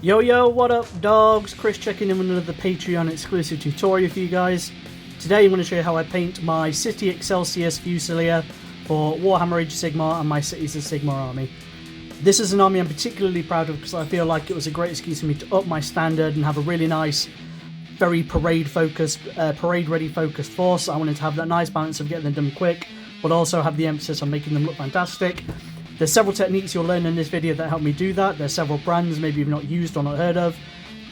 Yo yo, what up dogs? Chris checking in with another Patreon exclusive tutorial for you guys. Today I'm going to show you how I paint my city Exelcis Fusilier for Warhammer Age of Sigmar and my Cities of Sigmar army. This is an army I'm particularly proud of because I feel like it was a great excuse for me to up my standard and have a really nice, very parade ready focused force. I wanted to have that nice balance of getting them done quick, but also have the emphasis on making them look fantastic. There's several techniques you'll learn in this video that help me do that. There's several brands maybe you've not used or not heard of.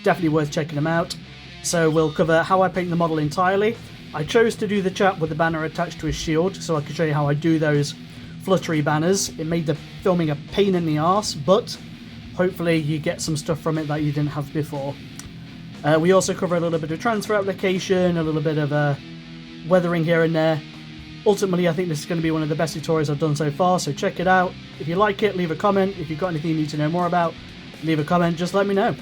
Definitely worth checking them out. So we'll cover how I paint the model entirely. I chose to do the chap with the banner attached to his shield so I could show you how I do those fluttery banners. It made the filming a pain in the arse, but hopefully you get some stuff from it that you didn't have before. We also cover a little bit of transfer application, a little bit of weathering here and there. Ultimately, I think this is going to be one of the best tutorials I've done so far, so check it out. If you like it, leave a comment. If you've got anything you need to know more about, leave a comment, just let me know.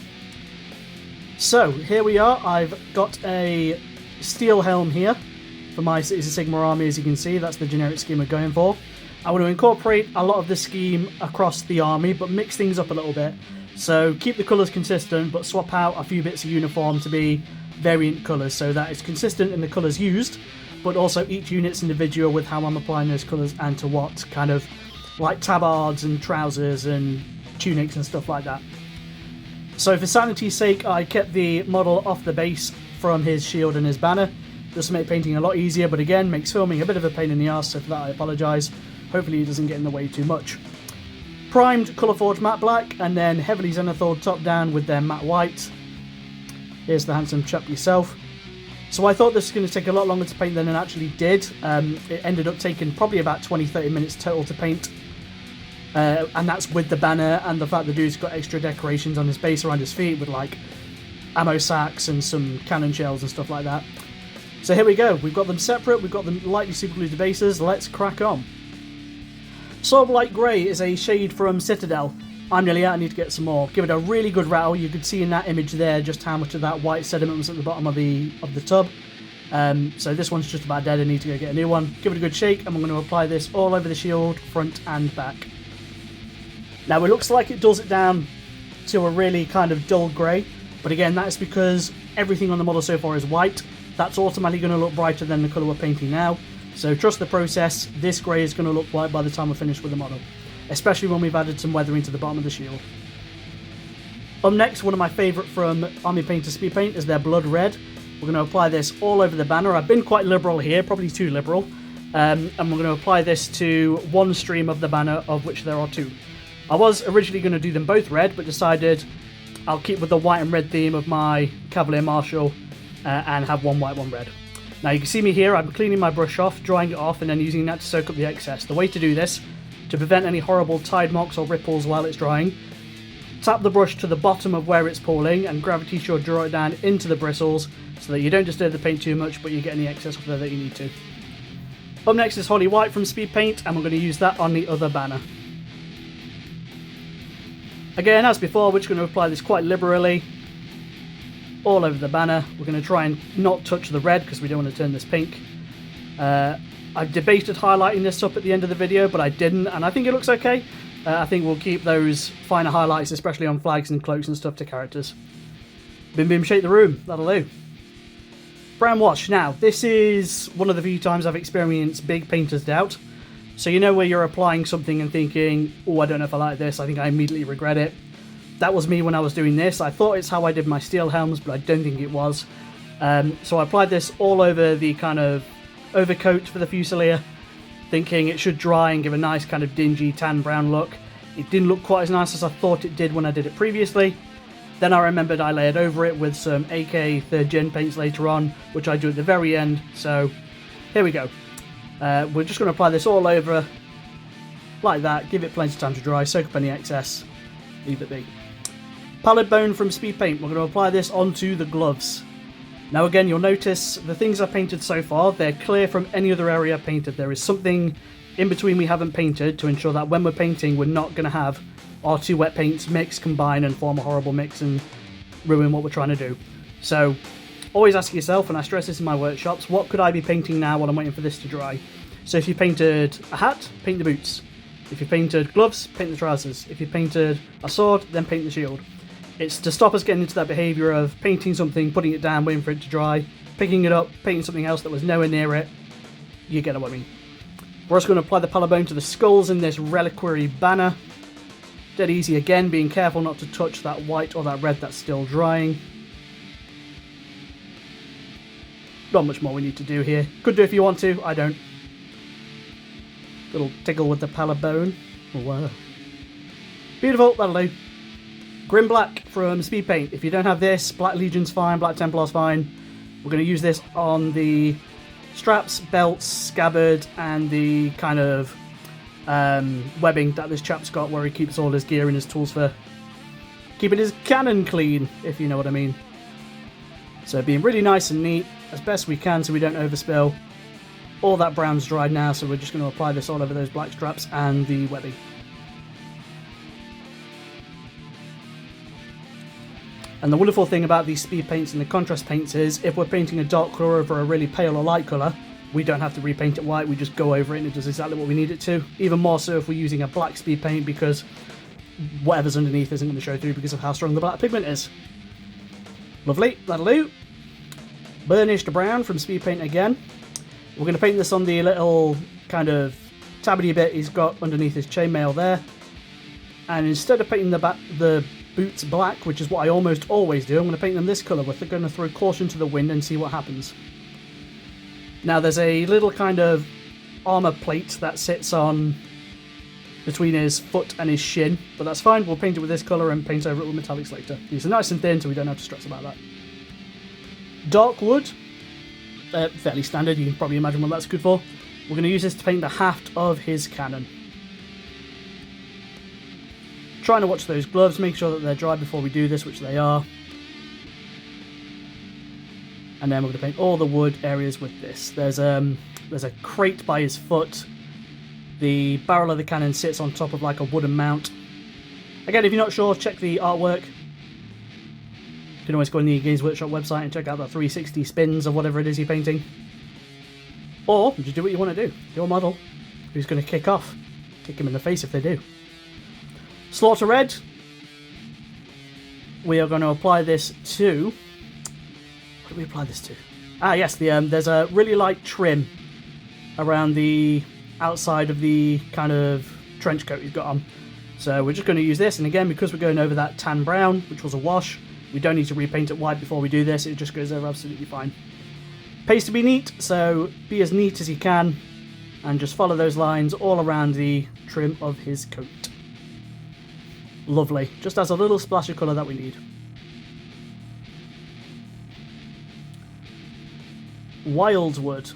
So, here we are. I've got a steel helm here for my Cities of Sigmar army, as you can see. That's the generic scheme we're going for. I want to incorporate a lot of the scheme across the army, but mix things up a little bit. So, keep the colours consistent, but swap out a few bits of uniform to be variant colours, so that it's consistent in the colours used, but also each unit's individual with how I'm applying those colours and to what, kind of like tabards and trousers and tunics and stuff like that. So for sanity's sake, I kept the model off the base from his shield and his banner, just to make painting a lot easier, but again, makes filming a bit of a pain in the arse, so for that I apologise. Hopefully it doesn't get in the way too much. Primed Colourforge matte black, and then heavily zenithal top down with their matte white. Here's the handsome chap yourself. So I thought this was going to take a lot longer to paint than it actually did. It ended up taking probably about 20-30 minutes total to paint. And that's with the banner and the fact the dude's got extra decorations on his base around his feet with like ammo sacks and some cannon shells and stuff like that. So here we go. We've got them separate. We've got them lightly superglued to bases. Let's crack on. Sword Light Grey is a shade from Citadel. I'm nearly out, I need to get some more. Give it a really good rattle. You could see in that image there just how much of that white sediment was at the bottom of the tub. So this one's just about dead, I need to go get a new one. Give it a good shake, and I'm going to apply this all over the shield, front and back. Now it looks like it dulls it down to a really kind of dull grey, but again that's because everything on the model so far is white. That's automatically going to look brighter than the colour we're painting now. So trust the process, this grey is going to look white by the time we're finished with the model, especially when we've added some weathering to the bottom of the shield. Up next, one of my favourite from Army Painter Speed Paint is their Blood Red. We're going to apply this all over the banner. I've been quite liberal here, probably too liberal. And we're going to apply this to one stream of the banner, of which there are two. I was originally going to do them both red, but decided I'll keep with the white and red theme of my Cavalier Marshal and have one white, one red. Now you can see me here, I'm cleaning my brush off, drying it off, and then using that to soak up the excess. The way to do this, to prevent any horrible tide marks or ripples while it's drying, tap the brush to the bottom of where it's pooling and gravity should draw it down into the bristles so that you don't disturb the paint too much but you get any excess off there that you need to. Up next is Holy White from Speed Paint, and we're going to use that on the other banner. Again, as before, we're just going to apply this quite liberally all over the banner. We're going to try and not touch the red because we don't want to turn this pink. I've debated highlighting this up at the end of the video, but I didn't, and I think it looks okay. I think we'll keep those finer highlights, especially on flags and cloaks and stuff, to characters. Bim bim shake the room, that'll do. Brown wash. Now, this is one of the few times I've experienced big painter's doubt. So you know where you're applying something and thinking, oh, I don't know if I like this, I think I immediately regret it. That was me when I was doing this. I thought it's how I did my steel helms, but I don't think it was. So I applied this all over the kind of overcoat for the Fusilier, thinking it should dry and give a nice kind of dingy tan brown look. It didn't look quite as nice as I thought it did when I did it previously. Then I remembered I layered over it with some AK 3rd Gen paints later on, which I do at the very end. So here we go. We're just going to apply this all over like that, give it plenty of time to dry, soak up any excess, leave it be. Pallid Bone from Speed Paint. We're going to apply this onto the gloves. Now again, you'll notice the things I've painted so far, they're clear from any other area I've painted. There is something in between we haven't painted to ensure that when we're painting, we're not going to have our two wet paints mix, combine and form a horrible mix and ruin what we're trying to do. So always ask yourself, and I stress this in my workshops, what could I be painting now while I'm waiting for this to dry? So if you painted a hat, paint the boots. If you painted gloves, paint the trousers. If you painted a sword, then paint the shield. It's to stop us getting into that behaviour of painting something, putting it down, waiting for it to dry, picking it up, painting something else that was nowhere near it. You get what I mean. We're also going to apply the palo bone to the skulls in this reliquary banner. Dead easy again, being careful not to touch that white or that red that's still drying. Not much more we need to do here. Could do if you want to, I don't. Little tickle with the palo bone. Wow. Beautiful, that'll do. Grim Black from Speed Paint. If you don't have this, Black Legion's fine, Black Templar's fine. We're going to use this on the straps, belts, scabbard, and the kind of webbing that this chap's got where he keeps all his gear and his tools for keeping his cannon clean, if you know what I mean. So being really nice and neat as best we can so we don't overspill. All that brown's dried now, so we're just going to apply this all over those black straps and the webbing. And the wonderful thing about these speed paints and the contrast paints is if we're painting a dark colour over a really pale or light colour, we don't have to repaint it white, we just go over it and it does exactly what we need it to. Even more so if we're using a black speed paint, because whatever's underneath isn't going to show through because of how strong the black pigment is. Lovely, that'll do. Burnished brown from Speed Paint again. We're going to paint this on the little kind of tabbity bit he's got underneath his chainmail there. And instead of painting the boots black, which is what I almost always do, I'm going to paint them this colour. We're going to throw caution to the wind and see what happens. Now there's a little kind of armour plate that sits on between his foot and his shin, but that's fine. We'll paint it with this colour and paint over it with metallics later. These are nice and thin, so we don't have to stress about that. Dark wood, fairly standard. You can probably imagine what that's good for. We're going to use this to paint the haft of his cannon. Trying to watch those gloves, make sure that they're dry before we do this, which they are. And then we're going to paint all the wood areas with this. There's a crate by his foot. The barrel of the cannon sits on top of like a wooden mount. Again, if you're not sure, check the artwork. You can always go on the Games Workshop website and check out the 360 spins of whatever it is you're painting. Or just do what you want to do. Your model, who's going to kick off. Kick him in the face if they do. Slaughter Red. We are going to apply this to... What do we apply this to? Ah, yes, there's a really light trim around the outside of the kind of trench coat he's got on. So we're just going to use this, and again, because we're going over that tan brown, which was a wash, we don't need to repaint it white before we do this. It just goes over absolutely fine. Pays to be neat, so be as neat as you can, and just follow those lines all around the trim of his coat. Lovely. Just has a little splash of colour that we need. Wildwood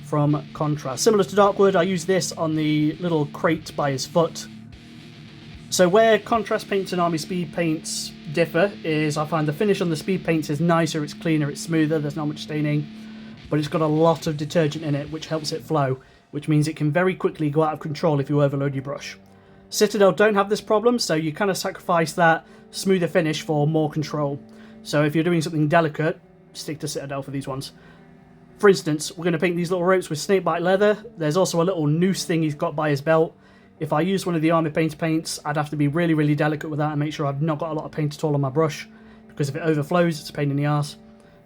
from Contrast. Similar to Darkwood, I use this on the little crate by his foot. So where contrast paints and army speed paints differ is I find the finish on the speed paints is nicer, it's cleaner, it's smoother, there's not much staining, but it's got a lot of detergent in it which helps it flow, which means it can very quickly go out of control if you overload your brush. Citadel don't have this problem, so you kind of sacrifice that smoother finish for more control. So if you're doing something delicate, stick to Citadel for these ones. For instance, we're going to paint these little ropes with snakebite leather. There's also a little noose thing he's got by his belt. If I use one of the Army Painter paints, I'd have to be really, really delicate with that and make sure I've not got a lot of paint at all on my brush, because if it overflows, it's a pain in the arse.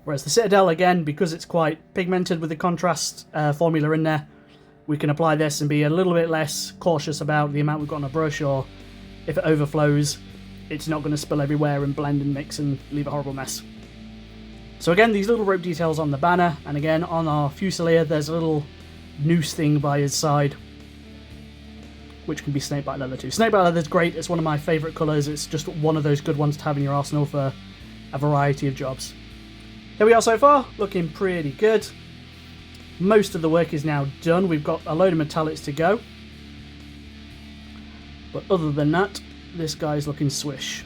Whereas the Citadel, again, because it's quite pigmented with the contrast formula in there, we can apply this and be a little bit less cautious about the amount we've got on a brush, or if it overflows, it's not going to spill everywhere and blend and mix and leave a horrible mess. So again, these little rope details on the banner, and again on our Fusilier, there's a little noose thing by his side, which can be snakebite leather too. Snakebite leather is great, it's one of my favourite colours, it's just one of those good ones to have in your arsenal for a variety of jobs. Here we are so far, looking pretty good. Most of the work is now done, we've got a load of metallics to go. But other than that, this guy's looking swish.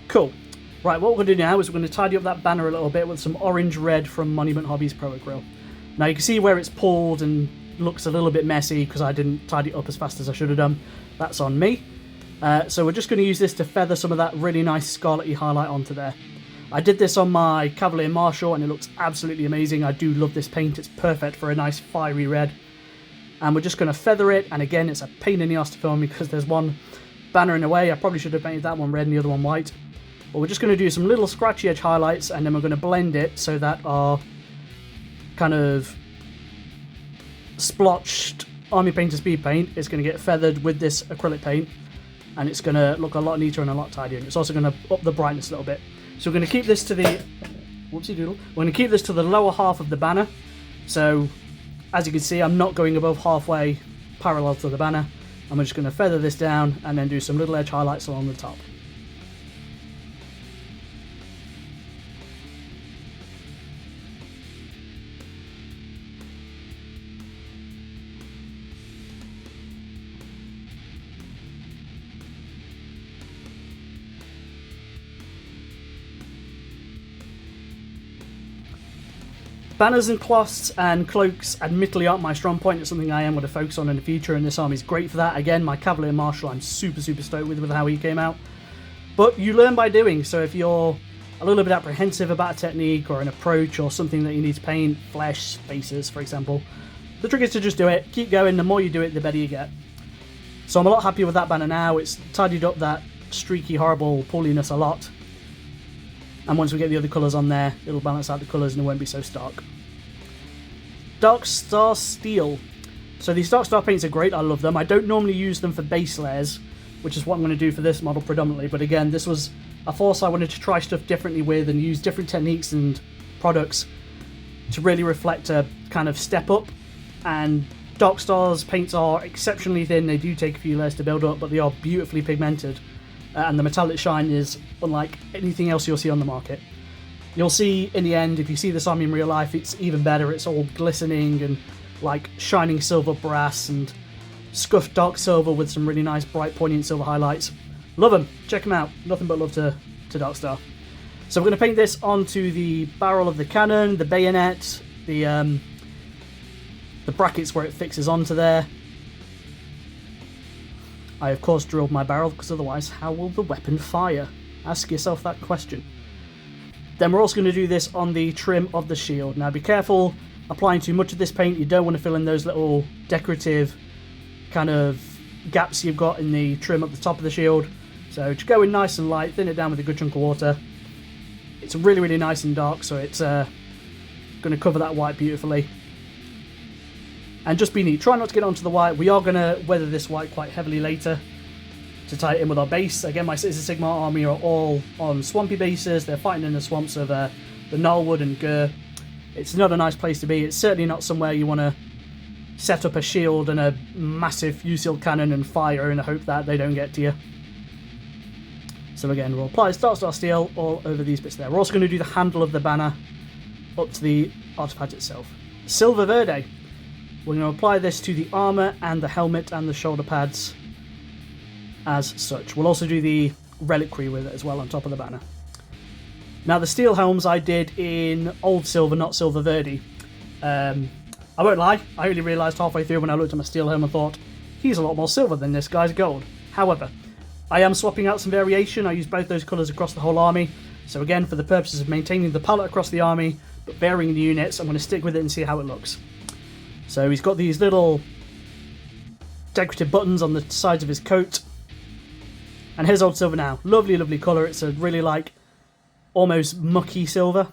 Cool. Right, what we're going to do now is we're going to tidy up that banner a little bit with some orange red from Monument Hobbies Pro Acryl. Now you can see where it's pulled and looks a little bit messy because I didn't tidy it up as fast as I should have done. That's on me. So we're just going to use this to feather some of that really nice scarlety highlight onto there. I did this on my Cavalier Marshall and it looks absolutely amazing. I do love this paint, it's perfect for a nice fiery red. And we're just going to feather it, and again it's a pain in the ass to film because there's one banner in a way. I probably should have painted that one red and the other one white. But we're just going to do some little scratchy edge highlights, and then we're going to blend it so that our kind of splotched Army Painter speed paint is going to get feathered with this acrylic paint, and it's going to look a lot neater and a lot tidier. It's also going to up the brightness a little bit. So we're going to keep this to the whoopsie doodle. We're going to keep this to the lower half of the banner. So as you can see, I'm not going above halfway parallel to the banner. I'm just going to feather this down and then do some little edge highlights along the top. Banners and cloths and cloaks admittedly aren't my strong point. It's something I am going to focus on in the future, and this army is great for that. Again, my Cavalier Marshal, I'm super stoked with how he came out. But you learn by doing, so if you're a little bit apprehensive about a technique or an approach or something that you need to paint, flesh, faces, for example, the trick is to just do it, keep going. The more you do it, the better you get. So I'm a lot happier with that banner now. It's tidied up that streaky, horrible pooliness a lot. And once we get the other colours on there, it'll balance out the colours and it won't be so stark. Dark Star Steel. So these Dark Star paints are great, I love them. I don't normally use them for base layers, which is what I'm going to do for this model predominantly. But again, this was a force I wanted to try stuff differently with and use different techniques and products to really reflect a kind of step up. And Dark Star's paints are exceptionally thin. They do take a few layers to build up, but they are beautifully pigmented. And the metallic shine is unlike anything else you'll see on the market. You'll see in the end, if you see this army in real life, it's even better. It's all glistening and like shining silver brass and scuffed dark silver with some really nice bright poignant silver highlights. Love them. Check them out. Nothing but love to Dark Star. So we're going to paint this onto the barrel of the cannon, the bayonet, the brackets where it fixes onto there. I of course drilled my barrel because otherwise how will the weapon fire? Ask yourself that question. Then we're also going to do this on the trim of the shield. Now be careful applying too much of this paint. You don't want to fill in those little decorative kind of gaps you've got in the trim at the top of the shield. So just go in nice and light, thin it down with a good chunk of water. It's really nice and dark, so it's going to cover that white beautifully. And just be neat. Try not to get onto the white. We are going to weather this white quite heavily later to tie it in with our base. Again, my Cities of Sigmar army are all on swampy bases. They're fighting in the swamps of the Gnarlwood and Gur. It's not a nice place to be. It's certainly not somewhere you want to set up a shield and a massive fusil cannon and fire in the hope that they don't get to you. So again, we'll apply Dark Star Steel all over these bits there. We're also going to do the handle of the banner up to the artifact itself. Silver Verde. We're going to apply this to the armour and the helmet and the shoulder pads as such. We'll also do the reliquary with it as well on top of the banner. Now the steel helms I did in old silver, not silver verde. I won't lie, I only realised halfway through when I looked at my steel helm and thought, he's a lot more silver than this guy's gold. However, I am swapping out some variation. I use both those colours across the whole army. So again, for the purposes of maintaining the palette across the army, but varying the units, I'm going to stick with it and see how it looks. So he's got these little decorative buttons on the sides of his coat. And here's old silver now. Lovely colour. It's a really like almost mucky silver.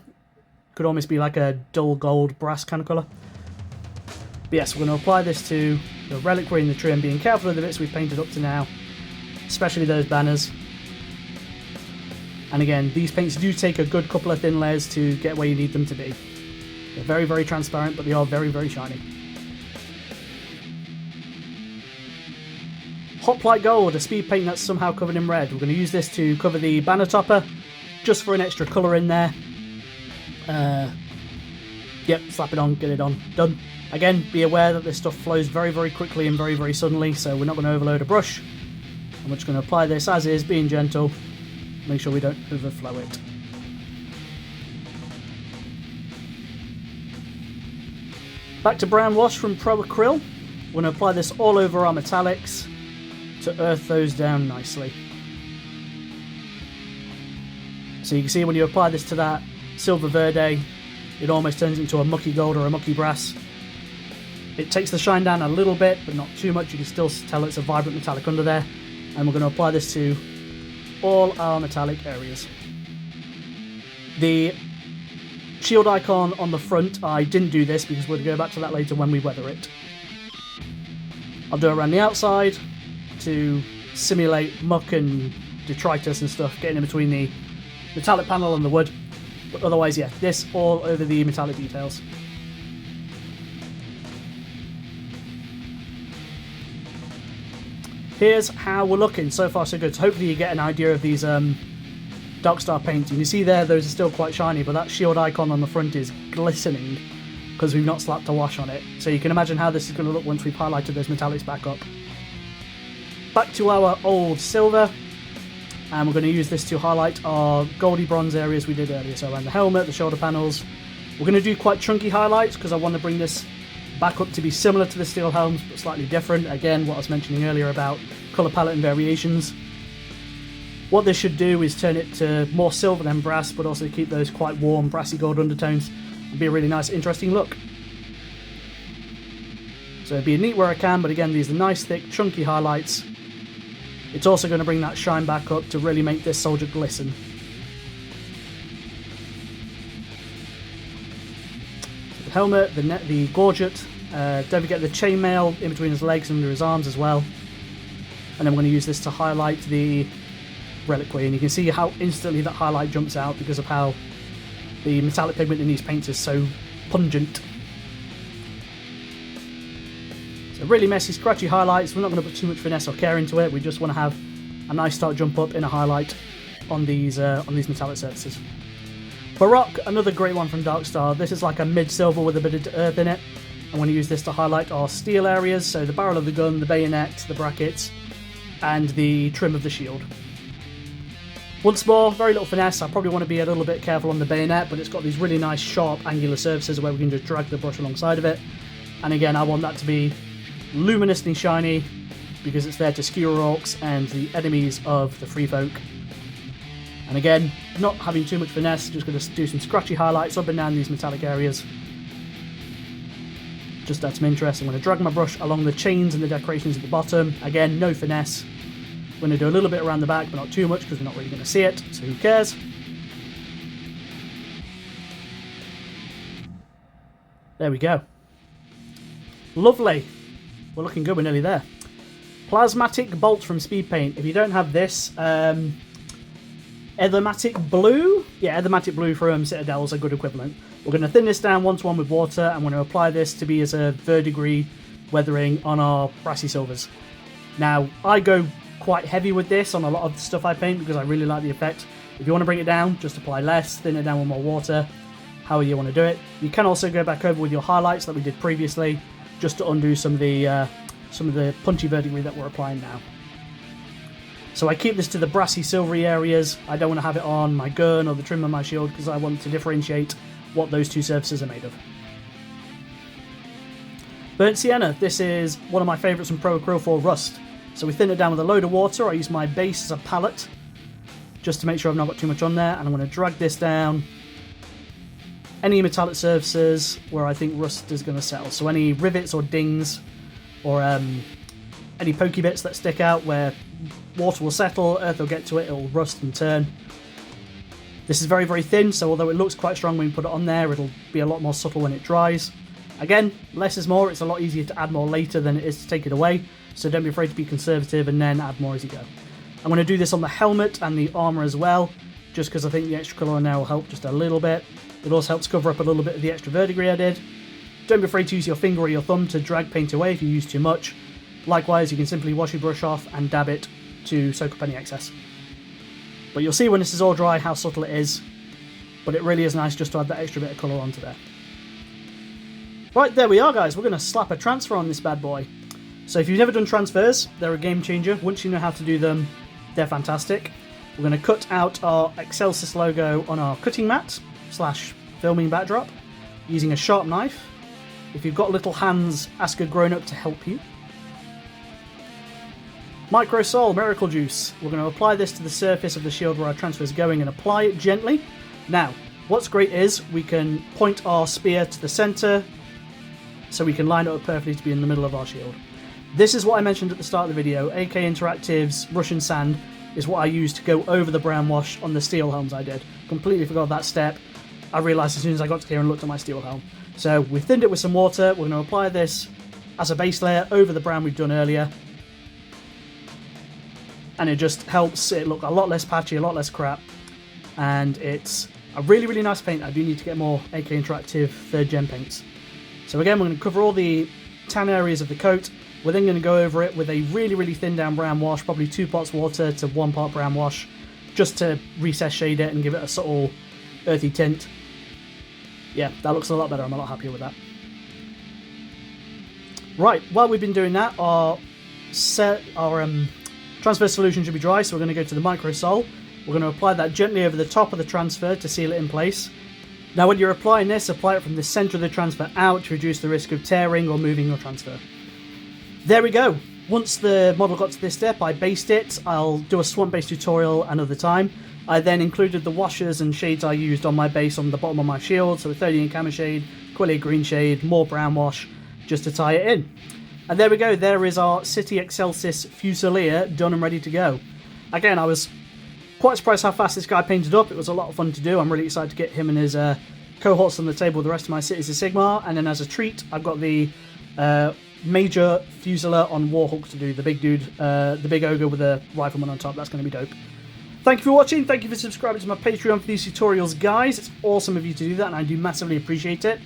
Could almost be like a dull gold brass kind of colour. But yes, we're going to apply this to the reliquary and the trim, being careful of the bits we've painted up to now, especially those banners. And again, these paints do take a good couple of thin layers to get where you need them to be. They're very transparent, but they are very shiny. Hoplite Gold, a speed paint that's somehow covered in red. We're going to use this to cover the banner topper, just for an extra colour in there. Yep, slap it on, get it on, done. Again, be aware that this stuff flows very quickly and very suddenly, so we're not going to overload a brush. And we're just going to apply this as is, being gentle. Make sure we don't overflow it. Back to brown wash from Pro Acryl. We're going to apply this all over our metallics to earth those down nicely. So you can see when you apply this to that silver verde, it almost turns into a mucky gold or a mucky brass. It takes the shine down a little bit, but not too much. You can still tell it's a vibrant metallic under there. And we're going to apply this to all our metallic areas. The shield icon on the front, I didn't do this because we'll go back to that later when we weather it. I'll do it around the outside to simulate muck and detritus and stuff getting in between the metallic panel and the wood. But otherwise, yeah, this all over the metallic details. Here's how we're looking. So far so good. So hopefully you get an idea of these Darkstar paints. You can see there, those are still quite shiny, but that shield icon on the front is glistening because we've not slapped a wash on it. So you can imagine how this is going to look once we've highlighted those metallics back up. Back to our old silver, and we're going to use this to highlight our goldy bronze areas we did earlier. So around the helmet, the shoulder panels. We're going to do quite chunky highlights because I want to bring this back up to be similar to the steel helms, but slightly different. Again, what I was mentioning earlier about colour palette and variations. What this should do is turn it to more silver than brass, but also keep those quite warm, brassy gold undertones. It'd be a really nice, interesting look. So it'd be neat where I can, but again, these are nice, thick, chunky highlights. It's also going to bring that shine back up to really make this soldier glisten. The helmet, the gorget, don't forget the chainmail in between his legs and under his arms as well. And then we're going to use this to highlight the reliquary, and you can see how instantly that highlight jumps out because of how the metallic pigment in these paints is so pungent. So really messy, scratchy highlights. We're not going to put too much finesse or care into it. We just want to have a nice start jump up in a highlight on these metallic surfaces. Baroque, another great one from Darkstar. This is like a mid-silver with a bit of earth in it. I'm going to use this to highlight our steel areas, so the barrel of the gun, the bayonet, the brackets, and the trim of the shield. Once more, very little finesse. I probably want to be a little bit careful on the bayonet, but it's got these really nice sharp angular surfaces where we can just drag the brush alongside of it. And again, I want that to be luminously shiny because it's there to skewer orcs and the enemies of the free folk. And again, not having too much finesse, just going to do some scratchy highlights up and down these metallic areas. Just add some interest. I'm going to drag my brush along the chains and the decorations at the bottom. Again, no finesse. I'm going to do a little bit around the back, but not too much because we're not really going to see it, so who cares? There we go. Lovely. We're looking good, we're nearly there. Plasmatic Bolt from Speed Paint. If you don't have this, Ethermatic Blue? Yeah, Ethermatic Blue from Citadel is a good equivalent. We're going to thin this down 1-to-1 with water, and we're going to apply this to be as a verdigris weathering on our brassy silvers. Now, I go quite heavy with this on a lot of the stuff I paint because I really like the effect. If you want to bring it down, just apply less, thin it down with more water, however you want to do it. You can also go back over with your highlights like we did previously, just to undo some of the punchy verdigris that we're applying now. So I keep this to the brassy silvery areas. I don't want to have it on my gun or the trim of my shield because I want to differentiate what those two surfaces are made of. Burnt Sienna. This is one of my favourites from Pro Acryl for Rust. So we thin it down with a load of water. I use my base as a palette just to make sure I've not got too much on there, and I'm going to drag this down any metallic surfaces where I think rust is going to settle. So any rivets or dings or any pokey bits that stick out where water will settle, earth will get to it, it'll rust and turn. This is very, very thin, so although it looks quite strong when you put it on there, it'll be a lot more subtle when it dries. Again, less is more. It's a lot easier to add more later than it is to take it away, so don't be afraid to be conservative and then add more as you go. I'm going to do this on the helmet and the armour as well, just because I think the extra colour on there will help just a little bit. It also helps cover up a little bit of the extra verdigris I did. Don't be afraid to use your finger or your thumb to drag paint away if you use too much. Likewise, you can simply wash your brush off and dab it to soak up any excess. But you'll see when this is all dry how subtle it is, but it really is nice just to add that extra bit of colour onto there. Right, there we are guys, we're going to slap a transfer on this bad boy. So if you've never done transfers, they're a game changer. Once you know how to do them, they're fantastic. We're going to cut out our Exelcis logo on our cutting mat / filming backdrop using a sharp knife. If you've got little hands, ask a grown-up to help you. Micro Soul Miracle Juice. We're going to apply this to the surface of the shield where our transfer is going and apply it gently. Now, what's great is we can point our spear to the centre so we can line it up perfectly to be in the middle of our shield. This is what I mentioned at the start of the video. AK Interactive's Russian Sand is what I used to go over the brown wash on the steel helms I did. Completely forgot that step. I realised as soon as I got to here and looked at my steel helm. So we've thinned it with some water. We're going to apply this as a base layer over the brown we've done earlier. And it just helps it look a lot less patchy, a lot less crap. And it's a really, really nice paint. I do need to get more AK Interactive 3rd gen paints. So again, we're going to cover all the tan areas of the coat. We're then going to go over it with a really, really thin down brown wash, probably 2 parts water to 1 part brown wash, just to recess shade it and give it a subtle earthy tint. Yeah, that looks a lot better. I'm a lot happier with that. Right, while we've been doing that, our transfer solution should be dry, so we're going to go to the microsol. We're going to apply that gently over the top of the transfer to seal it in place. Now when you're applying this, apply it from the centre of the transfer out to reduce the risk of tearing or moving your transfer. There we go. Once the model got to this step, I based it. I'll do a swamp base tutorial another time. I then included the washers and shades I used on my base on the bottom of my shield, so a 30 camo shade, Quilly green shade, more brown wash, just to tie it in. And there we go, there is our City Exelcis Fusilier done and ready to go. Again, I was quite surprised how fast this guy painted up. It was a lot of fun to do. I'm really excited to get him and his cohorts on the table with the rest of my cities of Sigmar. And then as a treat, I've got the Major Fusilier on Warhawk to do, the big dude, the big ogre with a rifleman on top. That's going to be dope. Thank you for watching. Thank you for subscribing to my Patreon for these tutorials, guys. It's awesome of you to do that, and I do massively appreciate it.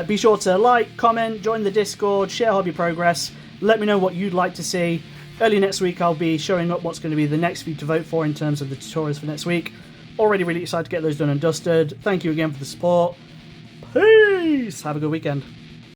Be sure to like, comment, join the Discord, share hobby progress. Let me know what you'd like to see. Early next week, I'll be showing up what's going to be the next few to vote for in terms of the tutorials for next week. Already really excited to get those done and dusted. Thank you again for the support. Peace! Have a good weekend.